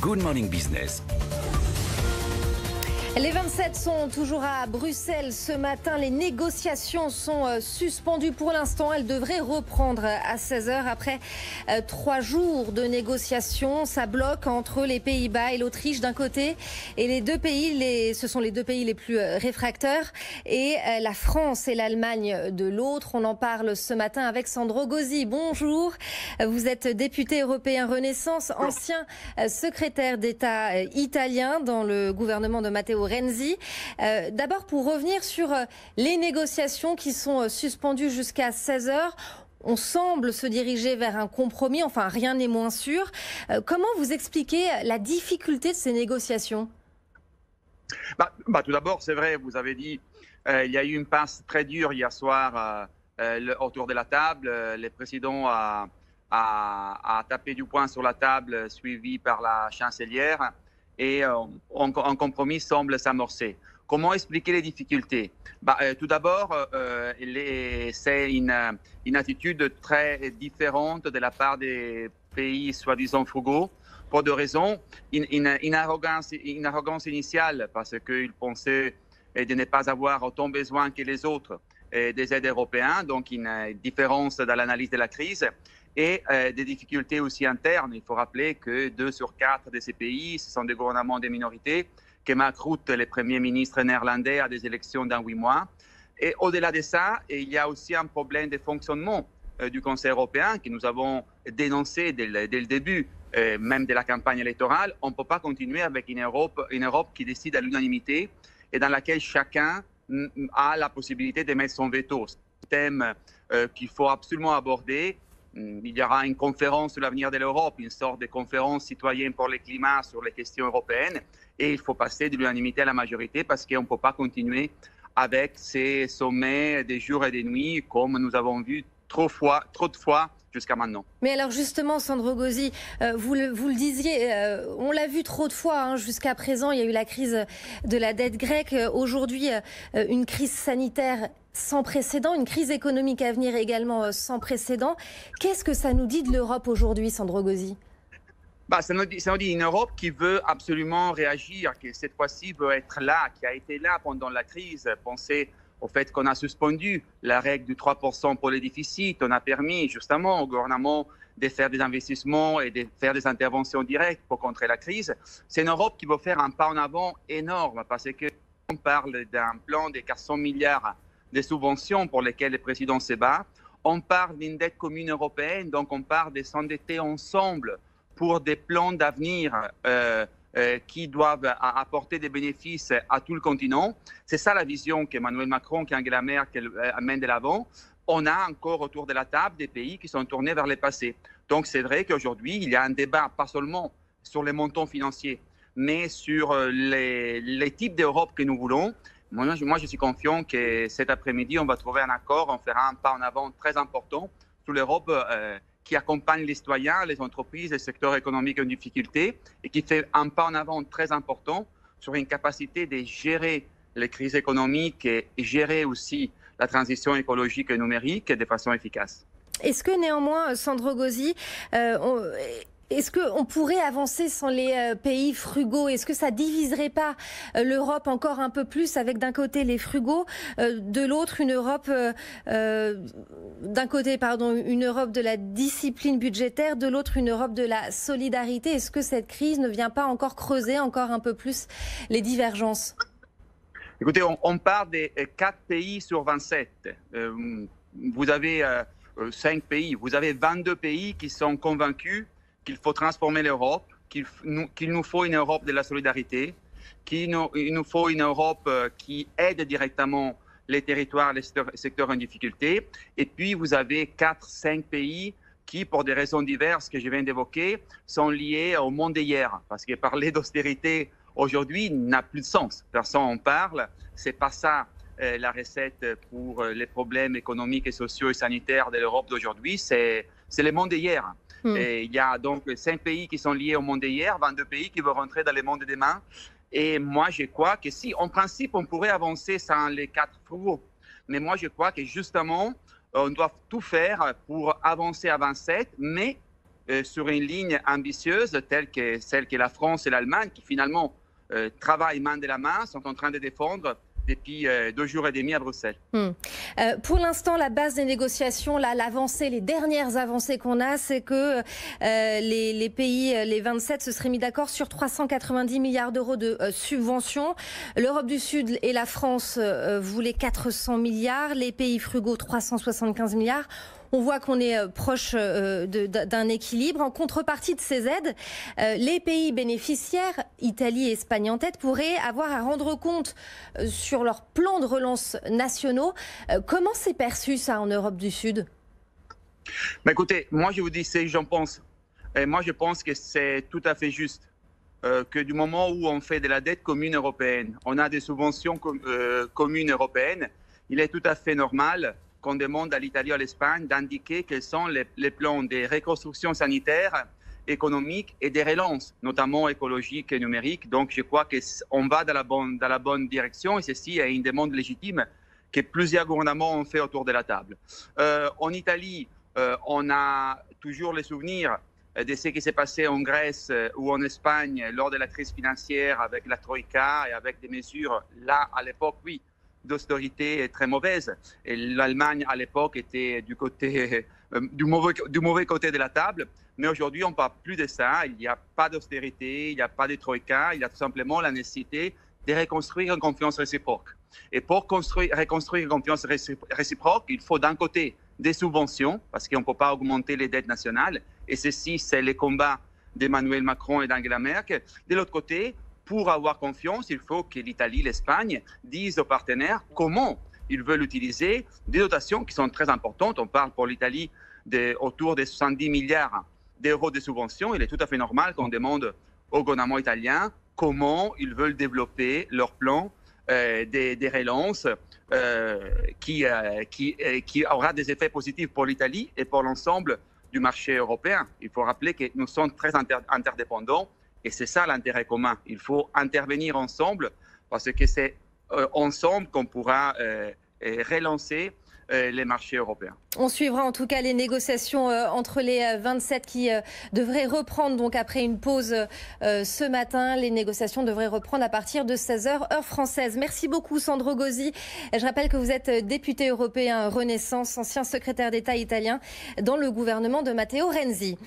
Good Morning Business. Les 27 sont toujours à Bruxelles ce matin. Les négociations sont suspendues pour l'instant. Elles devraient reprendre à 16h après 3 jours de négociations. Ça bloque entre les Pays-Bas et l'Autriche d'un côté et les deux pays, ce sont les deux pays les plus réfractaires, et la France et l'Allemagne de l'autre. On en parle ce matin avec Sandro Gozi. Bonjour. Vous êtes député européen Renaissance, ancien secrétaire d'État italien dans le gouvernement de Matteo Renzi. D'abord, pour revenir sur les négociations qui sont suspendues jusqu'à 16h, on semble se diriger vers un compromis, enfin rien n'est moins sûr. Comment vous expliquez la difficulté de ces négociations ? Tout d'abord, c'est vrai, vous avez dit, il y a eu une passe très dure hier soir autour de la table. Le président a tapé du poing sur la table, suivi par la chancelière. Et un compromis semble s'amorcer. Comment expliquer les difficultés ? Tout d'abord, c'est une attitude très différente de la part des pays soi-disant frugaux, pour deux raisons. Une arrogance initiale, parce qu'ils pensaient de ne pas avoir autant besoin que les autres des aides européennes, donc une différence dans l'analyse de la crise. Et des difficultés aussi internes. Il faut rappeler que 2 sur 4 de ces pays, ce sont des gouvernements des minorités, que Mark Rutte, le premier ministre néerlandais, a des élections dans 8 mois. Et au-delà de ça, il y a aussi un problème de fonctionnement du Conseil européen que nous avons dénoncé dès le début, même de la campagne électorale. On ne peut pas continuer avec une Europe qui décide à l'unanimité et dans laquelle chacun a la possibilité de mettre son veto. C'est un thème qu'il faut absolument aborder. Il y aura une conférence sur l'avenir de l'Europe, une sorte de conférence citoyenne pour le climat sur les questions européennes. Et il faut passer de l'unanimité à la majorité parce qu'on ne peut pas continuer avec ces sommets des jours et des nuits comme nous avons vu trop de fois jusqu'à maintenant. Mais alors justement, Sandro Gozi, vous le disiez, on l'a vu trop de fois jusqu'à présent. Il y a eu la crise de la dette grecque. Aujourd'hui, une crise sanitaire sans précédent, une crise économique à venir également sans précédent. Qu'est-ce que ça nous dit de l'Europe aujourd'hui, Sandro Gozi ? Ça nous dit une Europe qui veut absolument réagir, qui cette fois-ci veut être là, qui a été là pendant la crise. Pensez au fait qu'on a suspendu la règle du 3% pour les déficits. On a permis justement au gouvernement de faire des investissements et de faire des interventions directes pour contrer la crise. C'est une Europe qui veut faire un pas en avant énorme parce qu'on parle d'un plan de 400 milliards de subventions pour lesquelles le président se bat. On parle d'une dette commune européenne, donc on parle de s'endetter ensemble pour des plans d'avenir qui doivent apporter des bénéfices à tout le continent. C'est ça la vision qu'Emmanuel Macron, qu'Angela Merkel amène de l'avant. On a encore autour de la table des pays qui sont tournés vers le passé. Donc c'est vrai qu'aujourd'hui, il y a un débat, pas seulement sur les montants financiers, mais sur les types d'Europe que nous voulons. Moi, je suis confiant que cet après-midi, on va trouver un accord, on fera un pas en avant très important sur l'Europe qui accompagne les citoyens, les entreprises, les secteurs économiques en difficulté et qui fait un pas en avant très important sur une capacité de gérer les crises économiques et gérer aussi la transition écologique et numérique de façon efficace. Est-ce que néanmoins, Sandro Gozi, est-ce qu'on pourrait avancer sans les pays frugaux ? Est-ce que ça diviserait pas l'Europe encore un peu plus avec d'un côté les frugaux, de l'autre une Europe, une Europe de la discipline budgétaire, de l'autre une Europe de la solidarité ? Est-ce que cette crise ne vient pas encore creuser encore un peu plus les divergences ? Écoutez, on parle de 4 pays sur 27. Vous avez 5 pays, vous avez 22 pays qui sont convaincus qu'il faut transformer l'Europe, qu'il nous faut une Europe de la solidarité, qu'il nous faut une Europe qui aide directement les territoires, les secteurs en difficulté. Et puis, vous avez 4-5 pays qui, pour des raisons diverses que je viens d'évoquer, sont liés au monde d'hier. Parce que parler d'austérité aujourd'hui n'a plus de sens. Personne n'en parle. Ce n'est pas ça la recette pour les problèmes économiques et sociaux et sanitaires de l'Europe d'aujourd'hui. C'est le monde d'hier. Et il y a donc 5 pays qui sont liés au monde d'hier, 22 pays qui vont rentrer dans le monde de demain. Et moi, je crois que si, en principe, on pourrait avancer sans les 4 frugaux. Mais moi, je crois que justement, on doit tout faire pour avancer à 27, mais sur une ligne ambitieuse telle que celle que la France et l'Allemagne, qui finalement travaillent main de la main, sont en train de défendre depuis 2 jours et demi à Bruxelles. Pour l'instant, la base des négociations, l'avancée, les dernières avancées qu'on a, c'est que les pays, les 27, se seraient mis d'accord sur 390 milliards d'euros de subventions. L'Europe du Sud et la France voulaient 400 milliards, les pays frugaux 375 milliards. On voit qu'on est proche d'un équilibre. En contrepartie de ces aides, les pays bénéficiaires, Italie et Espagne en tête, pourraient avoir à rendre compte sur leurs plans de relance nationaux. Comment c'est perçu ça en Europe du Sud? Écoutez, moi je vous dis ce que j'en pense. Et moi je pense que c'est tout à fait juste. Que du moment où on fait de la dette commune européenne, on a des subventions communes européennes, il est tout à fait normal qu'on demande à l'Italie et à l'Espagne d'indiquer quels sont les plans de reconstruction sanitaire, économique et des relances, notamment écologiques et numériques. Donc je crois qu'on va dans la bonne direction et ceci est une demande légitime que plusieurs gouvernements ont fait autour de la table. En Italie, on a toujours les souvenirs de ce qui s'est passé en Grèce ou en Espagne lors de la crise financière avec la Troïka et avec des mesures, là, à l'époque, oui, d'austérité très mauvaise. Et l'Allemagne, à l'époque, était du mauvais côté de la table. Mais aujourd'hui, on ne parle plus de ça. Il n'y a pas d'austérité, il n'y a pas de troïka. Il y a tout simplement la nécessité de reconstruire une confiance réciproque. Et pour reconstruire une confiance réciproque, il faut d'un côté des subventions, parce qu'on ne peut pas augmenter les dettes nationales. Et ceci, c'est le combat d'Emmanuel Macron et d'Angela Merkel. De l'autre côté, pour avoir confiance, il faut que l'Italie, l'Espagne disent aux partenaires comment ils veulent utiliser des dotations qui sont très importantes. On parle pour l'Italie autour de 70 milliards d'euros de subventions. Il est tout à fait normal qu'on demande au gouvernement italien comment ils veulent développer leur plan des relances qui aura des effets positifs pour l'Italie et pour l'ensemble du marché européen. Il faut rappeler que nous sommes très interdépendants. Et c'est ça l'intérêt commun. Il faut intervenir ensemble parce que c'est ensemble qu'on pourra relancer les marchés européens. On suivra en tout cas les négociations entre les 27 qui devraient reprendre donc après une pause ce matin. Les négociations devraient reprendre à partir de 16h heure française. Merci beaucoup Sandro Gozi. Je rappelle que vous êtes député européen Renaissance, ancien secrétaire d'État italien dans le gouvernement de Matteo Renzi.